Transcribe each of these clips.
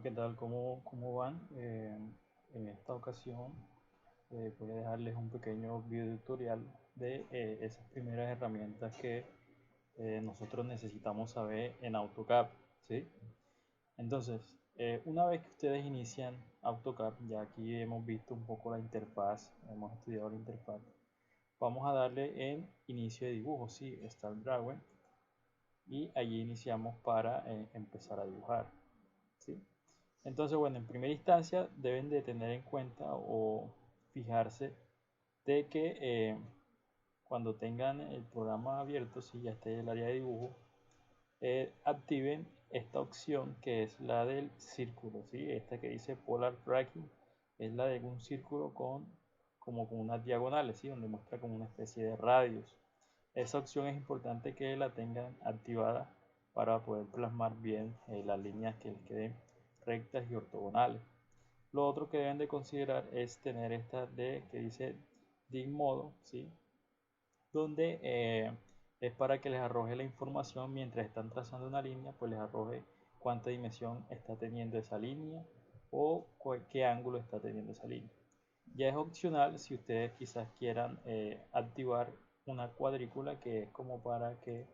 ¿qué tal? ¿Cómo van? En esta ocasión voy a dejarles un pequeño video tutorial de esas primeras herramientas que nosotros necesitamos saber en AutoCAD, ¿sí? Entonces, una vez que ustedes inician AutoCAD, ya aquí hemos visto un poco la interfaz, hemos estudiado la interfaz, vamos a darle en inicio de dibujo, ¿sí? Start Drawing, y allí iniciamos para empezar a dibujar, ¿sí? Entonces, bueno, en primera instancia deben de tener en cuenta o fijarse de que cuando tengan el programa abierto, si ya esté el área de dibujo, activen esta opción que es la del círculo, ¿sí? Esta que dice Polar Tracking es la de un círculo como con unas diagonales, ¿sí? Donde muestra como una especie de radios. Esa opción es importante que la tengan activada para poder plasmar bien las líneas que les queden rectas y ortogonales. Lo otro que deben de considerar es tener esta de que dice dig modo, ¿sí? Donde es para que les arroje la información mientras están trazando una línea, pues les arroje cuánta dimensión está teniendo esa línea o qué ángulo está teniendo esa línea. Ya es opcional si ustedes quizás quieran activar una cuadrícula, que es como para que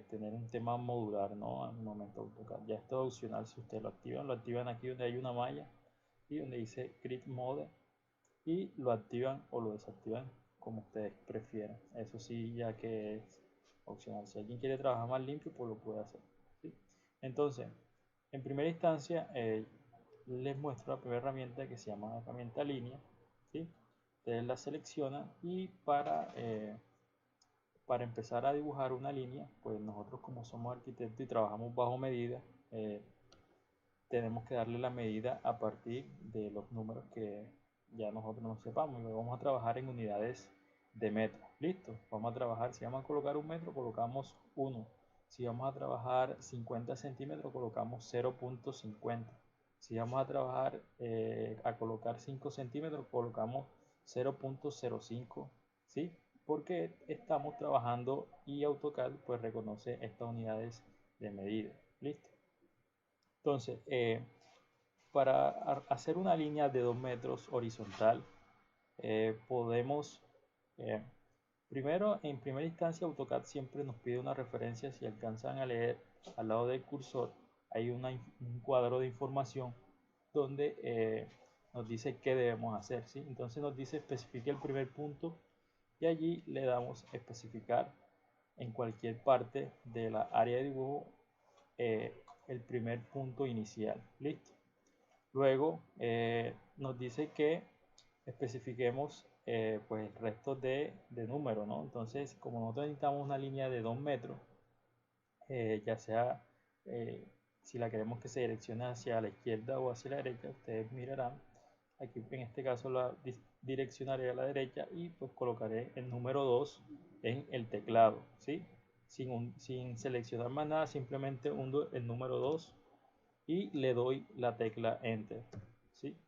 tener un tema modular, ¿no? Al momento de AutoCAD. Ya esto es opcional si ustedes lo activan aquí donde hay una malla y donde dice Grid Mode, y lo activan o lo desactivan como ustedes prefieran. Eso sí, ya que es opcional. Si alguien quiere trabajar más limpio, pues lo puede hacer, ¿sí? Entonces, en primera instancia, les muestro la primera herramienta que se llama herramienta línea, ¿sí? Ustedes la seleccionan y para empezar a dibujar una línea, pues nosotros como somos arquitectos y trabajamos bajo medida, tenemos que darle la medida a partir de los números que ya nosotros no sepamos. Y vamos a trabajar en unidades de metro. Listo, vamos a trabajar, si vamos a colocar un metro, colocamos 1. Si vamos a trabajar 50 centímetros, colocamos 0.50. Si vamos a trabajar a colocar 5 centímetros, colocamos 0.05, ¿sí? Porque estamos trabajando y AutoCAD pues reconoce estas unidades de medida. Listo. Entonces, para hacer una línea de 2 metros horizontal, podemos, eh, primero, en primera instancia, AutoCAD siempre nos pide una referencia. Si alcanzan a leer al lado del cursor, hay un cuadro de información donde nos dice qué debemos hacer, ¿sí? Entonces nos dice especifique el primer punto y allí le damos especificar en cualquier parte de la área de dibujo eh, el primer punto inicial. Listo. Luego nos dice que especifiquemos pues el resto de números, ¿no? Entonces, como nosotros necesitamos una línea de 2 metros, ya sea eh, si la queremos que se direccione hacia la izquierda o hacia la derecha, ustedes mirarán. Aquí en este caso la direccionaré a la derecha y pues colocaré el número 2 en el teclado, ¿sí? Sin seleccionar más nada, simplemente hundo el número 2 y le doy la tecla Enter, ¿sí?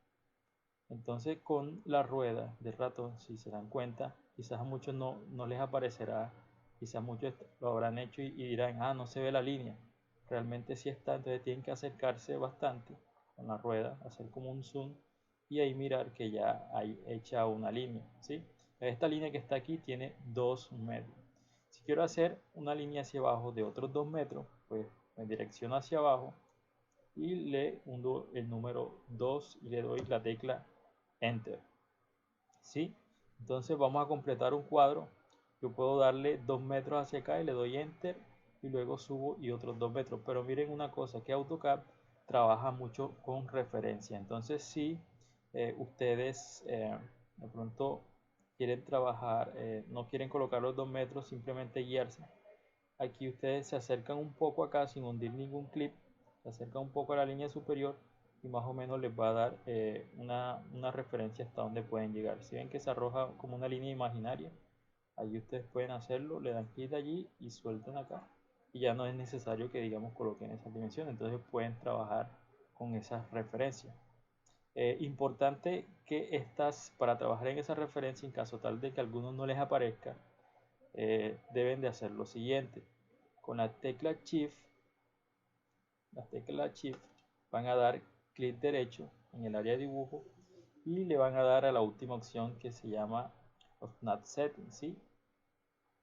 Entonces con la rueda del ratón, si se dan cuenta, quizás a muchos no les aparecerá, quizás muchos lo habrán hecho y dirán, ah, no se ve la línea. Realmente sí está, entonces tienen que acercarse bastante con la rueda, hacer como un zoom y ahí mirar que ya hay hecha una línea, ¿sí? Esta línea que está aquí tiene 2 metros. Si quiero hacer una línea hacia abajo de otros 2 metros, pues me direcciono hacia abajo y le hundo el número 2 y le doy la tecla Enter, ¿sí? Entonces vamos a completar un cuadro. Yo puedo darle 2 metros hacia acá y le doy Enter y luego subo y otros 2 metros. Pero miren una cosa, que AutoCAD trabaja mucho con referencia. Entonces si ustedes de pronto quieren trabajar, no quieren colocar los 2 metros, simplemente guiarse. Aquí ustedes se acercan un poco acá sin hundir ningún clip, se acercan un poco a la línea superior y más o menos les va a dar una referencia hasta donde pueden llegar. Si ven que se arroja como una línea imaginaria, allí ustedes pueden hacerlo, le dan clic allí y sueltan acá y ya no es necesario que digamos coloquen esas dimensiones, entonces pueden trabajar con esas referencias. Importante que estas, para trabajar en esa referencia, en caso tal de que a algunos no les aparezca, deben de hacer lo siguiente. Con la tecla Shift van a dar clic derecho en el área de dibujo y le van a dar a la última opción que se llama Snap Settings, ¿sí?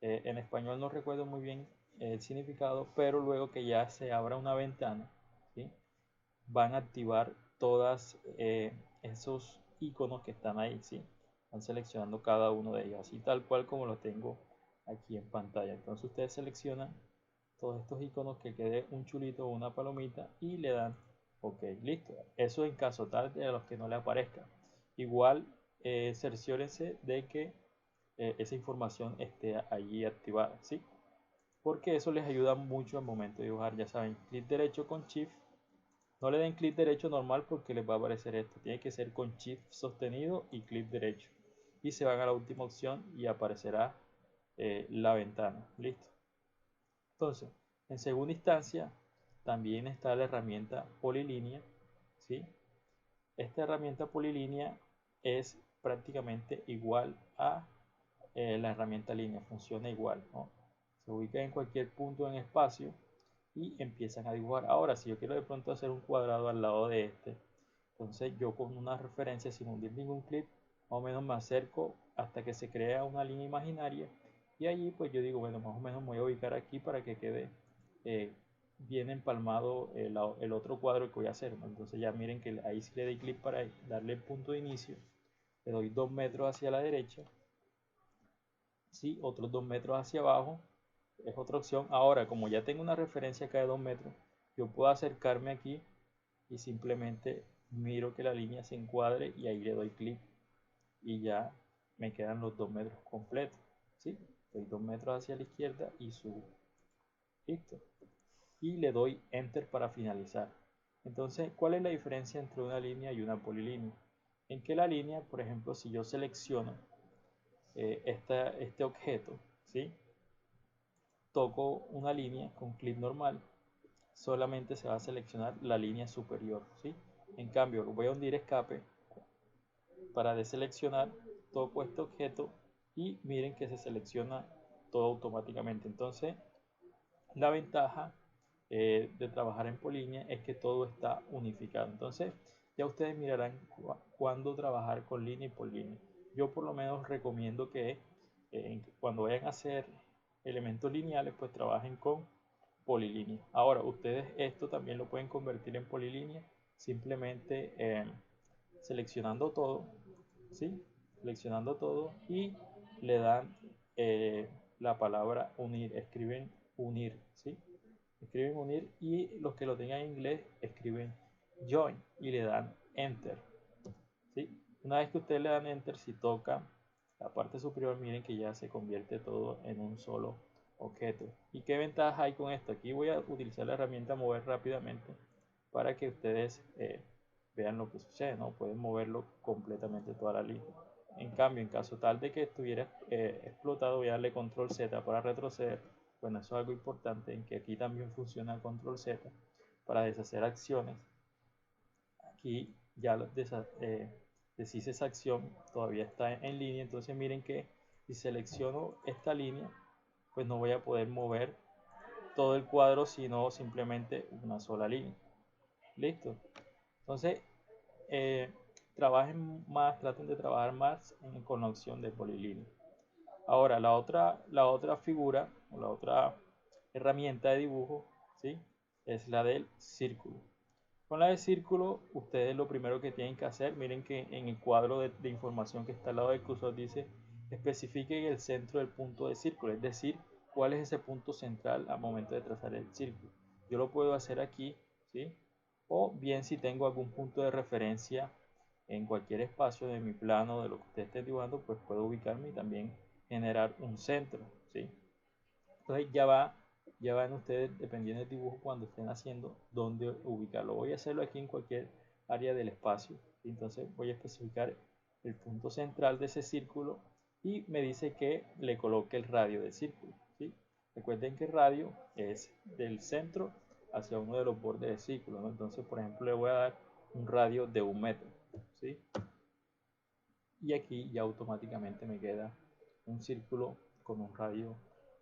En español no recuerdo muy bien el significado, pero luego que ya se abra una ventana, ¿sí? Van a activar todos esos iconos que están ahí, ¿sí? Van seleccionando cada uno de ellos, así tal cual como lo tengo aquí en pantalla. Entonces ustedes seleccionan todos estos iconos que quede un chulito o una palomita y le dan OK, listo. Eso en caso tal de los que no le aparezca. Igual cerciórense de que esa información esté allí activada, ¿sí? Porque eso les ayuda mucho al momento de dibujar. Ya saben, clic derecho con Shift. No le den clic derecho normal porque les va a aparecer esto. Tiene que ser con Shift sostenido y clic derecho. Y se van a la última opción y aparecerá la ventana. Listo. Entonces, en segunda instancia, también está la herramienta polilínea, ¿sí? Esta herramienta polilínea es prácticamente igual a la herramienta línea, funciona igual, ¿no? Se ubica en cualquier punto en espacio y empiezan a dibujar. Ahora, si yo quiero de pronto hacer un cuadrado al lado de este, entonces yo con una referencia sin hundir ningún clip, más o menos me acerco hasta que se crea una línea imaginaria y allí pues yo digo, bueno, más o menos me voy a ubicar aquí para que quede eh, bien empalmado el otro cuadro que voy a hacer, ¿no? Entonces ya miren que ahí sí le doy clic para darle el punto de inicio, le doy 2 metros hacia la derecha, ¿sí? Otros 2 metros hacia abajo, es otra opción. Ahora, como ya tengo una referencia acá de 2 metros, yo puedo acercarme aquí y simplemente miro que la línea se encuadre y ahí le doy clic y ya me quedan los 2 metros completos, ¿sí? Doy 2 metros hacia la izquierda y subo, listo, y le doy enter para finalizar. Entonces, ¿cuál es la diferencia entre una línea y una polilínea? En que la línea, por ejemplo, si yo selecciono este objeto, ¿sí? Toco una línea con clic normal, solamente se va a seleccionar la línea superior, ¿sí? En cambio, voy a hundir escape para deseleccionar, toco este objeto y miren que se selecciona todo automáticamente. Entonces, la ventaja de trabajar en polínea es que todo está unificado. Entonces, ya ustedes mirarán cuándo trabajar con línea y polínea. Yo por lo menos recomiendo que cuando vayan a hacer elementos lineales, pues trabajen con polilínea. Ahora, ustedes esto también lo pueden convertir en polilínea simplemente seleccionando todo, ¿sí? Seleccionando todo y le dan la palabra unir, escriben unir, ¿sí? Escriben unir y los que lo tengan en inglés escriben join y le dan enter, ¿sí? Una vez que ustedes le dan enter, si toca la parte superior, miren que ya se convierte todo en un solo objeto. ¿Y qué ventaja hay con esto? Aquí voy a utilizar la herramienta mover rápidamente para que ustedes vean lo que sucede, ¿no? Pueden moverlo completamente toda la línea. En cambio, en caso tal de que estuviera explotado, voy a darle control Z para retroceder. Bueno, eso es algo importante, en que aquí también funciona control Z para deshacer acciones. Aquí ya deshice esa acción, todavía está en línea, entonces miren que si selecciono esta línea, pues no voy a poder mover todo el cuadro, sino simplemente una sola línea. Listo. Entonces, trabajen más, traten de trabajar más con la opción de polilínea. Ahora, la otra figura o la otra herramienta de dibujo, ¿sí? Es la del círculo. Con la de círculo, ustedes lo primero que tienen que hacer, miren que en el cuadro de información que está al lado del cursor dice, especifique el centro del punto de círculo, es decir, cuál es ese punto central al momento de trazar el círculo. Yo lo puedo hacer aquí, ¿sí? O bien si tengo algún punto de referencia en cualquier espacio de mi plano, de lo que ustedes estén dibujando, pues puedo ubicarme y también generar un centro, ¿sí? Entonces ya van ustedes, dependiendo del dibujo, cuando estén haciendo, dónde ubicarlo. Voy a hacerlo aquí en cualquier área del espacio. Entonces voy a especificar el punto central de ese círculo y me dice que le coloque el radio del círculo, ¿sí? Recuerden que el radio es del centro hacia uno de los bordes del círculo, ¿no? Entonces, por ejemplo, le voy a dar un radio de 1 metro, ¿sí? Y aquí ya automáticamente me queda un círculo con un radio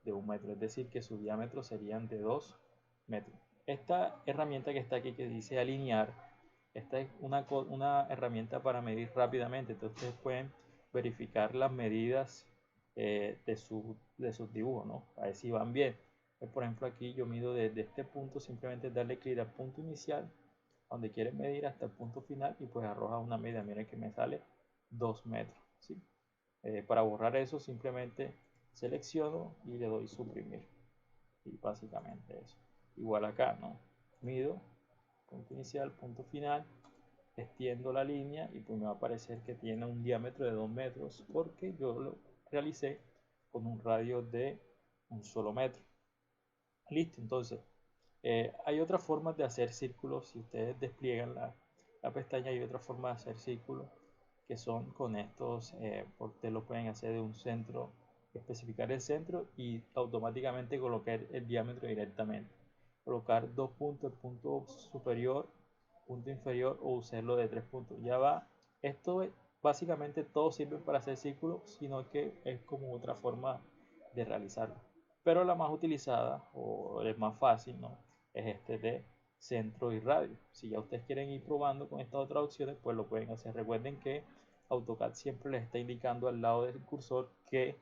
de 1 metro, es decir, que su diámetro serían de 2 metros. Esta herramienta que está aquí que dice alinear, esta es una herramienta para medir rápidamente. Entonces ustedes pueden verificar las medidas de sus dibujos, ¿no? A ver si van bien. Por ejemplo, aquí yo mido desde este punto, simplemente darle clic al punto inicial, donde quieren medir, hasta el punto final, y pues arroja una medida. Miren que me sale 2 metros, ¿sí? Para borrar eso, simplemente selecciono y le doy suprimir. Y básicamente eso. Igual acá, ¿no? Mido, punto inicial, punto final, extiendo la línea y pues me va a aparecer que tiene un diámetro de 2 metros porque yo lo realicé con un radio de un solo metro. Listo, entonces hay otras formas de hacer círculos. Si ustedes despliegan la pestaña, hay otra forma de hacer círculos que son con estos, ustedes lo pueden hacer de un centro, especificar el centro y automáticamente colocar el diámetro directamente. Colocar dos puntos, el punto superior, punto inferior, o usarlo de 3 puntos. Ya va. Esto básicamente todo sirve para hacer círculos, sino que es como otra forma de realizarlo. Pero la más utilizada o el más fácil, ¿no? Es este de centro y radio. Si ya ustedes quieren ir probando con estas otras opciones, pues lo pueden hacer. Recuerden que AutoCAD siempre les está indicando al lado del cursor qué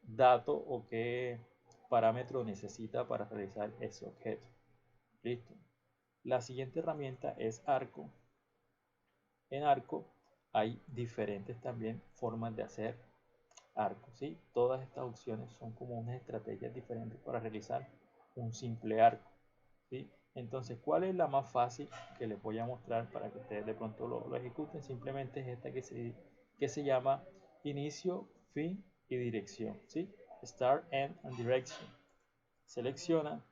dato o qué parámetro necesita para realizar ese objeto. Listo. La siguiente herramienta es Arco. En Arco hay diferentes también formas de hacer arco, ¿sí? Todas estas opciones son como unas estrategias diferentes para realizar un simple arco, ¿sí? Entonces, ¿cuál es la más fácil que les voy a mostrar para que ustedes de pronto lo ejecuten? Simplemente es esta que se llama inicio, fin y dirección, ¿sí? Start, end and direction. Selecciona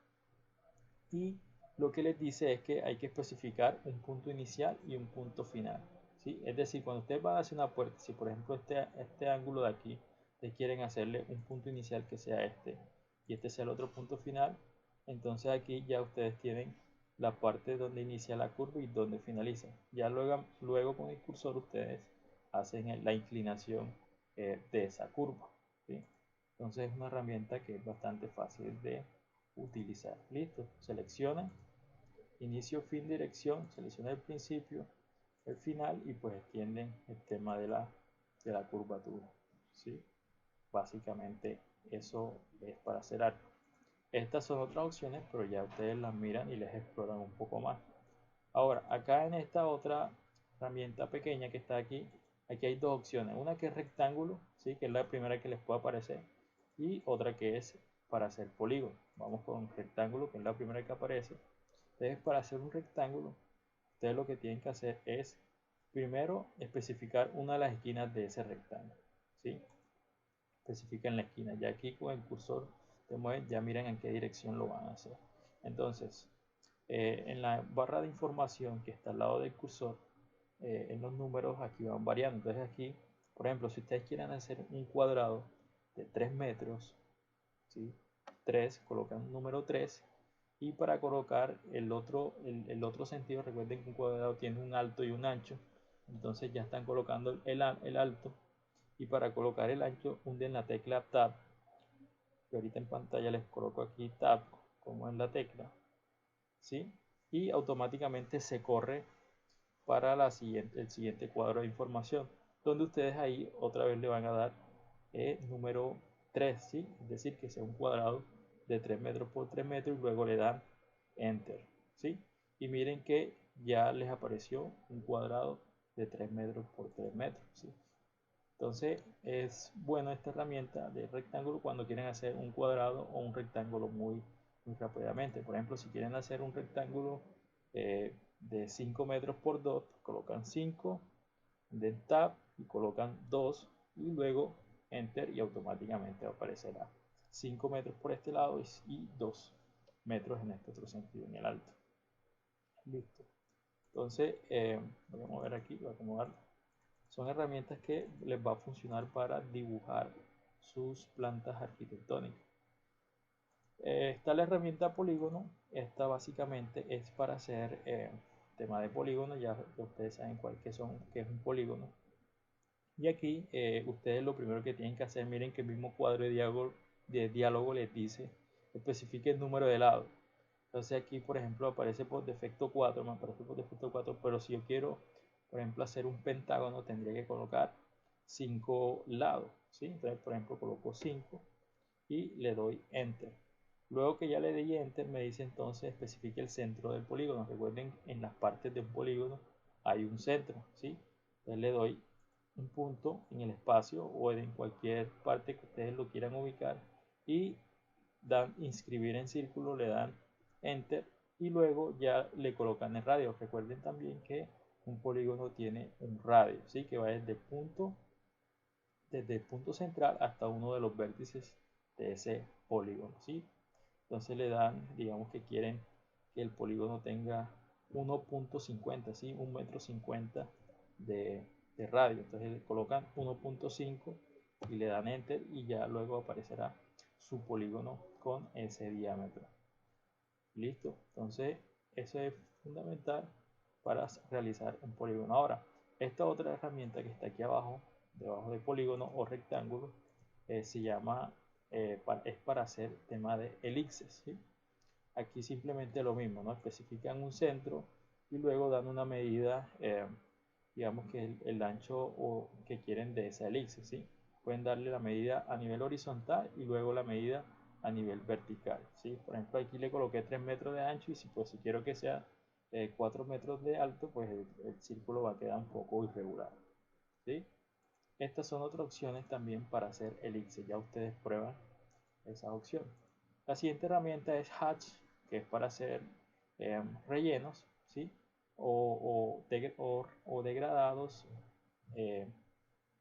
y lo que les dice es que hay que especificar un punto inicial y un punto final, ¿sí? Es decir, cuando ustedes van a hacer una puerta, si por ejemplo este ángulo de aquí, ustedes quieren hacerle un punto inicial que sea este y este sea el otro punto final, entonces aquí ya ustedes tienen la parte donde inicia la curva y donde finaliza. Ya luego con el cursor ustedes hacen la inclinación de esa curva, ¿sí? Entonces es una herramienta que es bastante fácil de utilizar. Listo, selecciona inicio, fin, dirección, selecciona el principio, el final y pues extienden el tema de la curvatura, ¿sí? Básicamente eso es para hacer arco. Estas son otras opciones, pero ya ustedes las miran y les exploran un poco más. Ahora, acá en esta otra herramienta pequeña que está aquí, aquí hay dos opciones. Una que es rectángulo, ¿sí? Que es la primera que les puede aparecer. Y otra que es para hacer polígono. Vamos con rectángulo, que es la primera que aparece. Entonces, para hacer un rectángulo, ustedes lo que tienen que hacer es primero especificar una de las esquinas de ese rectángulo, ¿sí? Especifican la esquina. Ya aquí con el cursor te mueven, ya miren en qué dirección lo van a hacer. Entonces, en la barra de información que está al lado del cursor, en los números aquí van variando. Entonces aquí, por ejemplo, si ustedes quieren hacer un cuadrado de 3 metros, ¿sí? 3, colocan un número 3 y para colocar el otro sentido, recuerden que un cuadrado tiene un alto y un ancho, entonces ya están colocando el alto y para colocar el ancho hunden la tecla Tab, que ahorita en pantalla les coloco aquí Tab como en la tecla, ¿sí? Y automáticamente se corre para el siguiente cuadro de información, donde ustedes ahí otra vez le van a dar número 3, ¿sí? Es decir, que sea un cuadrado de 3 metros por 3 metros y luego le dan Enter, ¿sí? Y miren que ya les apareció un cuadrado de 3 metros por 3 metros, ¿sí? Entonces es bueno esta herramienta de rectángulo cuando quieren hacer un cuadrado o un rectángulo muy rápidamente. Por ejemplo, si quieren hacer un rectángulo de 5 metros por 2, colocan 5, den Tab y colocan 2 y luego Enter y automáticamente aparecerá 5 metros por este lado y 2 metros en este otro sentido, en el alto. Listo. Entonces, voy a mover aquí, voy a acomodarlo. Son herramientas que les va a funcionar para dibujar sus plantas arquitectónicas. Está la herramienta polígono. Esta básicamente es para hacer tema de polígono. Ya ustedes saben qué es un polígono. Y aquí ustedes lo primero que tienen que hacer, miren que el mismo cuadro de diálogo les dice, especifique el número de lados. Entonces aquí, por ejemplo, aparece por defecto 4, me aparece por defecto 4, pero si yo quiero, por ejemplo, hacer un pentágono, tendría que colocar 5 lados, ¿sí? Entonces, por ejemplo, coloco 5 y le doy Enter. Luego que ya le di Enter, me dice entonces especifique el centro del polígono. Recuerden, en las partes de un polígono hay un centro, ¿sí? Entonces le doy un punto en el espacio o en cualquier parte que ustedes lo quieran ubicar y dan inscribir en círculo, le dan Enter y luego ya le colocan el radio. Recuerden también que un polígono tiene un radio, ¿sí? Que va desde el punto central hasta uno de los vértices de ese polígono, ¿sí? Entonces le dan, digamos que quieren que el polígono tenga 1.50, ¿sí? 1,50 m de radio. Entonces le colocan 1.5 y le dan Enter y ya luego aparecerá su polígono con ese diámetro. Listo. Entonces eso es fundamental para realizar un polígono. Ahora, esta otra herramienta que está aquí abajo, debajo de polígono o rectángulo, se llama, es para hacer tema de elipses, ¿sí? Aquí simplemente lo mismo, ¿no? Especifican un centro y luego dan una medida, digamos que el ancho o que quieren de esa elipse, ¿sí? Pueden darle la medida a nivel horizontal y luego la medida a nivel vertical, ¿sí? Por ejemplo, aquí le coloqué 3 metros de ancho y si quiero que sea 4 metros de alto, pues el círculo va a quedar un poco irregular, ¿sí? Estas son otras opciones también para hacer elipse. Ya ustedes prueban esa opción. La siguiente herramienta es Hatch, que es para hacer rellenos, ¿sí? O degradados. eh,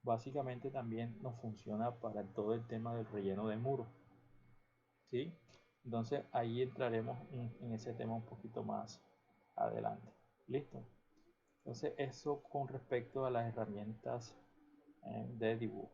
Básicamente también nos funciona para todo el tema del relleno de muro, ¿sí? Entonces ahí entraremos en ese tema un poquito más adelante. ¿Listo? Entonces eso con respecto a las herramientas de dibujo.